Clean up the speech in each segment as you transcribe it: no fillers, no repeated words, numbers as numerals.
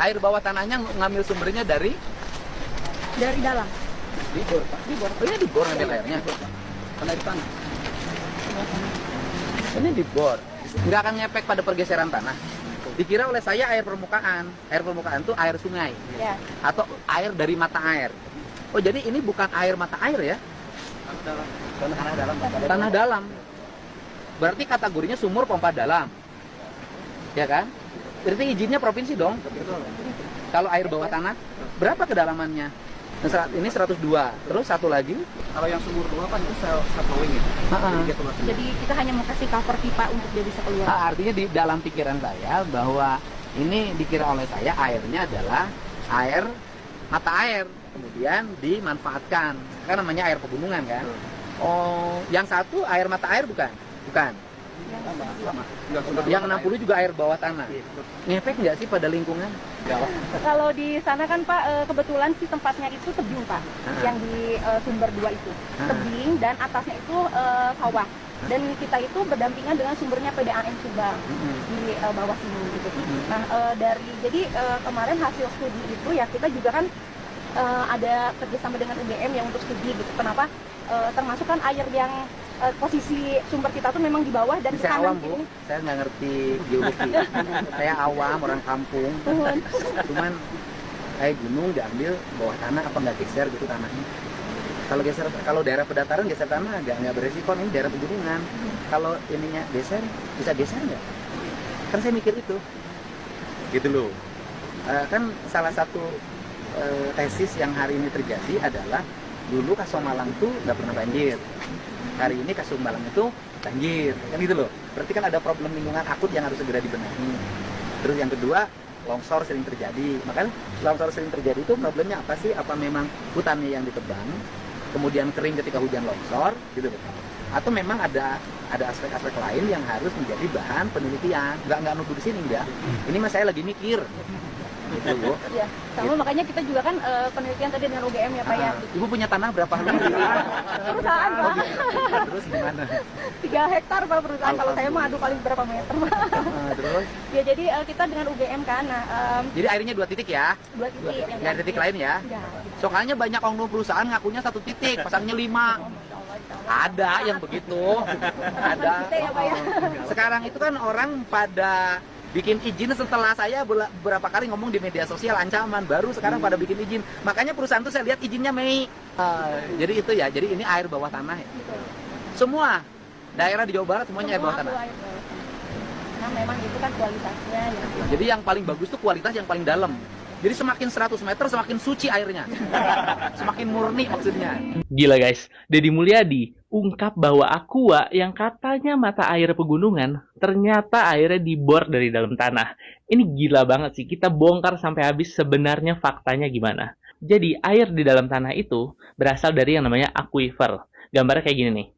Air bawah tanahnya ngambil sumbernya dari dalam. di bor, Pak. Di bor. Oh iya, di bor ngambil airnya. Karena di tanah. Ini di bor. Nggak akan ngefek pada pergeseran tanah. Dikira oleh saya air permukaan. Air permukaan itu air sungai. Ya. Atau air dari mata air. Oh, jadi ini bukan air mata air ya? Tanah dalam. Tanah dalam. Berarti kategorinya sumur pompa dalam. Ya kan? Berarti izinnya provinsi dong. Kalau air bawah tanah, berapa kedalamannya? Nah, ini 102. Terus satu lagi, Kalau yang sumur 2 kan itu self-flowing ya. Jadi kita hanya mau kasih cover pipa untuk dia bisa keluar. artinya di dalam pikiran saya bahwa ini dikira oleh saya airnya adalah air mata air, kemudian dimanfaatkan. Kan namanya air pegunungan kan. Oh, yang satu air mata air bukan? Bukan. Sama. Yang 60 juga air bawah tanah. Ngefek nggak sih pada lingkungan? Kalau di sana kan Pak, kebetulan sih tempatnya itu tebing Pak, yang di sumber 2 itu. Tebing dan atasnya itu sawah. Dan kita itu berdampingan dengan sumbernya PDAM Subang di bawah sini gitu. Nah, jadi kemarin hasil studi itu ya kita juga kan ada kerjasama dengan UGM yang untuk studi gitu. Kenapa? Termasuk kan air yang posisi sumber kita tuh memang di bawah dan Saya kanan awam, Bu. kiri. Saya nggak ngerti geologi. Saya awam, orang kampung. Cuman kayak gunung diambil bawah tanah apa nggak geser gitu tanahnya. Kalau geser, kalau daerah pedataran geser tanah nggak beresiko. Ini daerah pegunungan. Kalau ininya geser, bisa geser nggak? Kan saya mikir itu. Gitu loh. Kan salah satu tesis yang hari ini terjadi adalah dulu Kasomalang tuh nggak pernah banjir. Hari ini Kasomalang itu banjir, kan gitu loh. Berarti kan ada problem lingkungan akut yang harus segera dibenahi. Terus yang kedua, longsor sering terjadi. Makanya longsor sering terjadi itu problemnya apa sih? Apa memang hutannya yang ditebang, kemudian kering ketika hujan longsor, gitu loh. Atau memang ada aspek-aspek lain yang harus menjadi bahan penelitian. Nggak nuduh di sini, enggak. Ini mas saya lagi mikir. Gitu, Bu. Ya, sama makanya kita juga kan penelitian tadi dengan UGM ya Pak ya. Ibu punya tanah berapa hektar? Perusahaan Pak. Terus gimana? 3 hektar Pak perusahaan. Kalau saya mah aduh paling berapa meter Pak. Terus? Ya jadi kita dengan UGM kan, Jadi airnya 2 titik ya? 2 titik. Nggak ada titik lain ya? Enggak. Soalnya banyak oknum perusahaan ngakunya 1 titik, pasangnya 5. Ada yang begitu. Ada. Gitu ya, Pak, ya. Sekarang itu kan orang pada bikin izin setelah saya beberapa kali ngomong di media sosial ancaman, baru sekarang pada bikin izin. Makanya perusahaan tuh saya lihat izinnya Mei. Jadi itu ya, jadi ini air bawah tanah ya. Semua daerah di Jawa Barat semuanya air bawah tanah. Nah memang itu kan kualitasnya ya. Jadi yang paling bagus tuh kualitas yang paling dalam. Jadi semakin 100 meter semakin suci airnya. Semakin murni maksudnya. Gila guys, Deddy Mulyadi ungkap bahwa Aqua yang katanya mata air pegunungan, ternyata airnya dibor dari dalam tanah. Ini gila banget sih, kita bongkar sampai habis sebenarnya faktanya gimana. Jadi air di dalam tanah itu berasal dari yang namanya aquifer. Gambarnya kayak gini nih.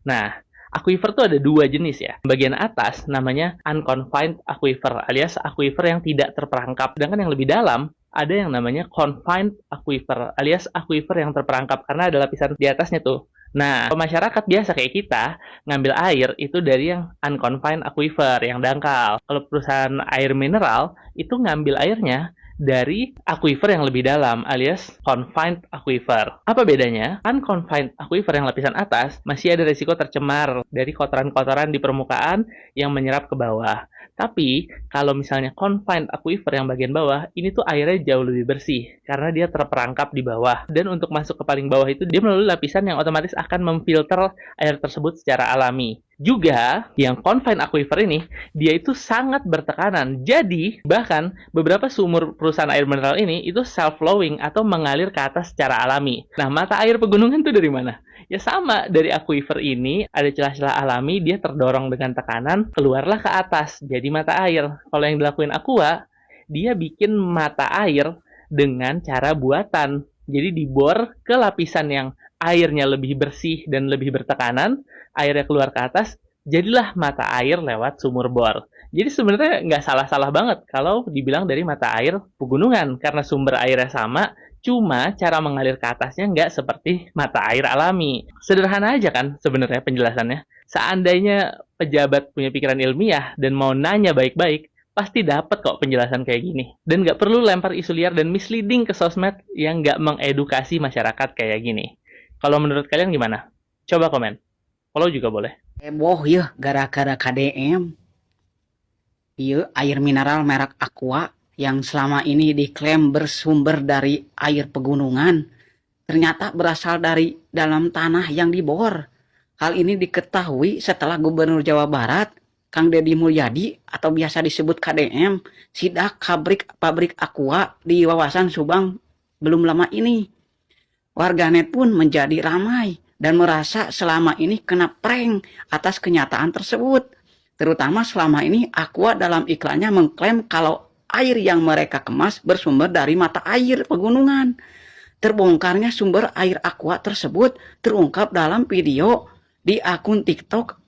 Nah, aquifer tuh ada 2 jenis ya. Bagian atas namanya unconfined aquifer alias aquifer yang tidak terperangkap. Sedangkan yang lebih dalam ada yang namanya confined aquifer alias aquifer yang terperangkap karena ada lapisan di atasnya tuh. Nah, masyarakat biasa kayak kita ngambil air itu dari yang unconfined aquifer yang dangkal. Kalau perusahaan air mineral itu ngambil airnya dari aquifer yang lebih dalam alias confined aquifer. Apa bedanya? Unconfined aquifer yang lapisan atas masih ada risiko tercemar dari kotoran-kotoran di permukaan yang menyerap ke bawah. Tapi kalau misalnya confined aquifer yang bagian bawah, ini tuh airnya jauh lebih bersih karena dia terperangkap di bawah. Dan untuk masuk ke paling bawah itu dia melalui lapisan yang otomatis akan memfilter air tersebut secara alami. Juga, yang confined aquifer ini, dia itu sangat bertekanan. Jadi, bahkan beberapa sumur perusahaan air mineral ini itu self-flowing atau mengalir ke atas secara alami. Nah, mata air pegunungan itu dari mana? Ya sama, dari aquifer ini ada celah-celah alami, dia terdorong dengan tekanan, keluarlah ke atas, jadi mata air. Kalau yang dilakuin Aqua, dia bikin mata air dengan cara buatan. Jadi dibor ke lapisan yang airnya lebih bersih dan lebih bertekanan, airnya keluar ke atas, jadilah mata air lewat sumur bor. Jadi sebenarnya nggak salah-salah banget kalau dibilang dari mata air pegunungan, karena sumber airnya sama, cuma cara mengalir ke atasnya nggak seperti mata air alami. Sederhana aja kan sebenarnya penjelasannya. Seandainya pejabat punya pikiran ilmiah dan mau nanya baik-baik, pasti dapat kok penjelasan kayak gini. Dan nggak perlu lempar isu liar dan misleading ke sosmed yang nggak mengedukasi masyarakat kayak gini. Kalau menurut kalian gimana? Coba komen. Follow juga boleh. Heboh ya gara-gara KDM. Iya, air mineral merek Aqua yang selama ini diklaim bersumber dari air pegunungan ternyata berasal dari dalam tanah yang dibor. Hal ini diketahui setelah Gubernur Jawa Barat Kang Deddy Mulyadi atau biasa disebut KDM sidak pabrik Aqua di wawasan Subang belum lama ini. Warganet pun menjadi ramai dan merasa selama ini kena prank atas kenyataan tersebut. Terutama selama ini Aqua dalam iklannya mengklaim kalau air yang mereka kemas bersumber dari mata air pegunungan. Terbongkarnya sumber air Aqua tersebut terungkap dalam video di akun TikTok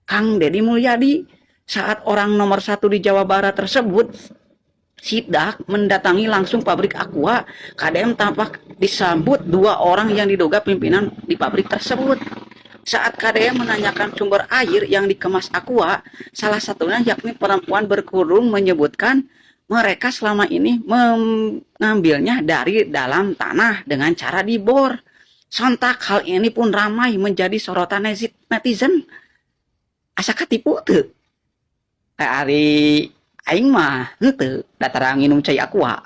Kang Deddy Mulyadi saat orang nomor 1 di Jawa Barat tersebut sidak mendatangi langsung pabrik Aqua. KDM tampak disambut 2 orang yang diduga pimpinan di pabrik tersebut. Saat KDM menanyakan sumber air yang dikemas Aqua, salah satunya yakni perempuan berkerudung menyebutkan mereka selama ini mengambilnya dari dalam tanah dengan cara dibor. Sontak hal ini pun ramai menjadi sorotan netizen. Asaka tipu tuh. Kayak hari aing mah henteu datara nginum cai Aqua.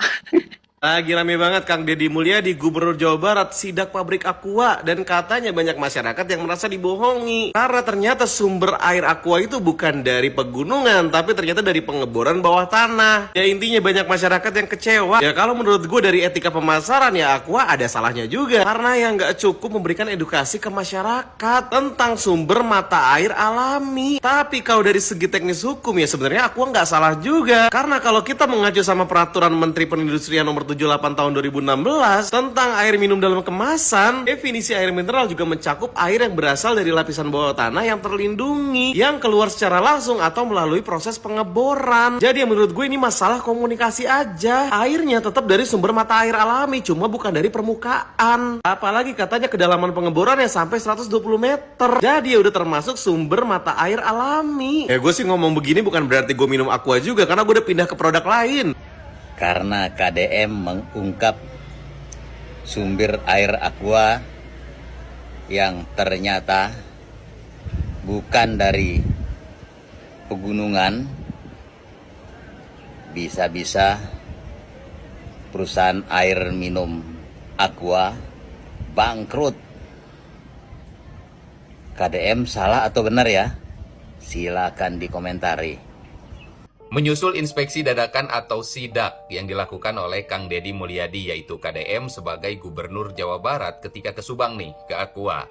Lagi rame banget Kang Deddy Mulyadi, Gubernur Jawa Barat, sidak pabrik Aqua. Dan katanya banyak masyarakat yang merasa dibohongi. Karena ternyata sumber air Aqua itu bukan dari pegunungan, tapi ternyata dari pengeboran bawah tanah. Ya intinya banyak masyarakat yang kecewa. Ya kalau menurut gue dari etika pemasaran ya Aqua ada salahnya juga. Karena yang nggak cukup memberikan edukasi ke masyarakat tentang sumber mata air alami. Tapi kalau dari segi teknis hukum ya sebenarnya Aqua nggak salah juga. Karena kalau kita mengacu sama peraturan Menteri Perindustrian nomor 78 tahun 2016 tentang air minum dalam kemasan, definisi air mineral juga mencakup air yang berasal dari lapisan bawah tanah yang terlindungi, yang keluar secara langsung atau melalui proses pengeboran. Jadi menurut gue ini masalah komunikasi aja. Airnya tetap dari sumber mata air alami, cuma bukan dari permukaan. Apalagi katanya kedalaman pengeborannya sampai 120 meter. Jadi ya udah termasuk sumber mata air alami. Gue sih ngomong begini bukan berarti gue minum Aqua juga, karena gue udah pindah ke produk lain. Karena KDM mengungkap sumber air Aqua yang ternyata bukan dari pegunungan, bisa-bisa perusahaan air minum Aqua bangkrut. KDM salah atau benar ya? Silakan dikomentari. Menyusul inspeksi dadakan atau sidak yang dilakukan oleh Kang Deddy Mulyadi yaitu KDM sebagai Gubernur Jawa Barat ketika ke Subang nih, ke Aqua.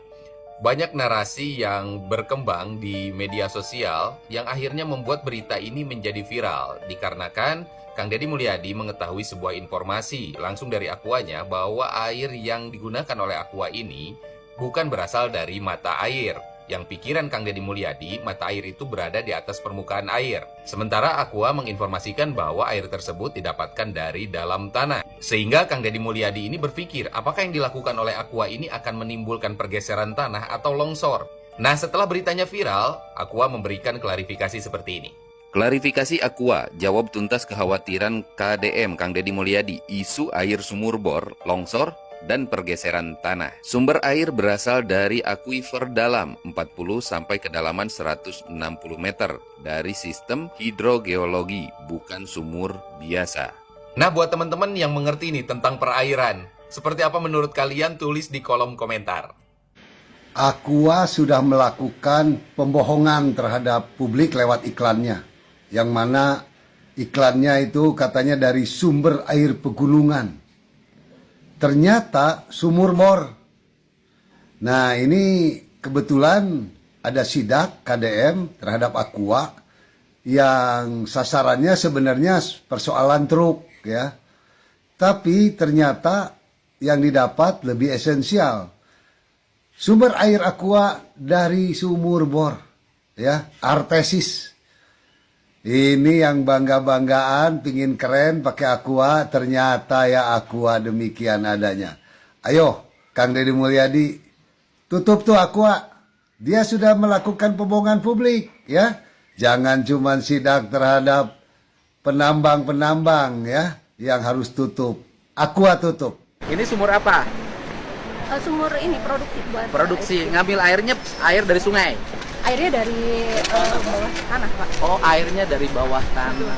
Banyak narasi yang berkembang di media sosial yang akhirnya membuat berita ini menjadi viral. Dikarenakan Kang Deddy Mulyadi mengetahui sebuah informasi langsung dari Aquanya bahwa air yang digunakan oleh Aqua ini bukan berasal dari mata air. Yang pikiran Kang Deddy Mulyadi, mata air itu berada di atas permukaan air. Sementara Aqua menginformasikan bahwa air tersebut didapatkan dari dalam tanah. Sehingga Kang Deddy Mulyadi ini berpikir, apakah yang dilakukan oleh Aqua ini akan menimbulkan pergeseran tanah atau longsor? Nah, setelah beritanya viral, Aqua memberikan klarifikasi seperti ini. Klarifikasi Aqua, jawab tuntas kekhawatiran KDM Kang Deddy Mulyadi, isu air sumur bor, longsor, dan pergeseran tanah. Sumber air berasal dari akuifer dalam 40 sampai kedalaman 160 meter dari sistem hidrogeologi, bukan sumur biasa. Nah, buat teman-teman yang mengerti nih tentang perairan, seperti apa menurut kalian? Tulis di kolom komentar. Aqua sudah melakukan pembohongan terhadap publik lewat iklannya, yang mana iklannya itu katanya dari sumber air pegunungan. Ternyata sumur bor. Nah, ini kebetulan ada sidak KDM terhadap Aqua yang sasarannya sebenarnya persoalan truk ya. Tapi ternyata yang didapat lebih esensial. Sumber air Aqua dari sumur bor ya, artesis. Ini yang bangga-banggaan, pingin keren pakai Aqua, ternyata ya Aqua demikian adanya. Ayo, Kang Deddy Mulyadi, tutup tuh Aqua. Dia sudah melakukan pembohongan publik, ya. Jangan cuma sidak terhadap penambang-penambang ya yang harus tutup. Aqua tutup. Ini sumur apa? Sumur ini produksi buat Produksi, ngambil air dari sungai. airnya dari bawah tanah, Pak. Oh, airnya dari bawah tanah.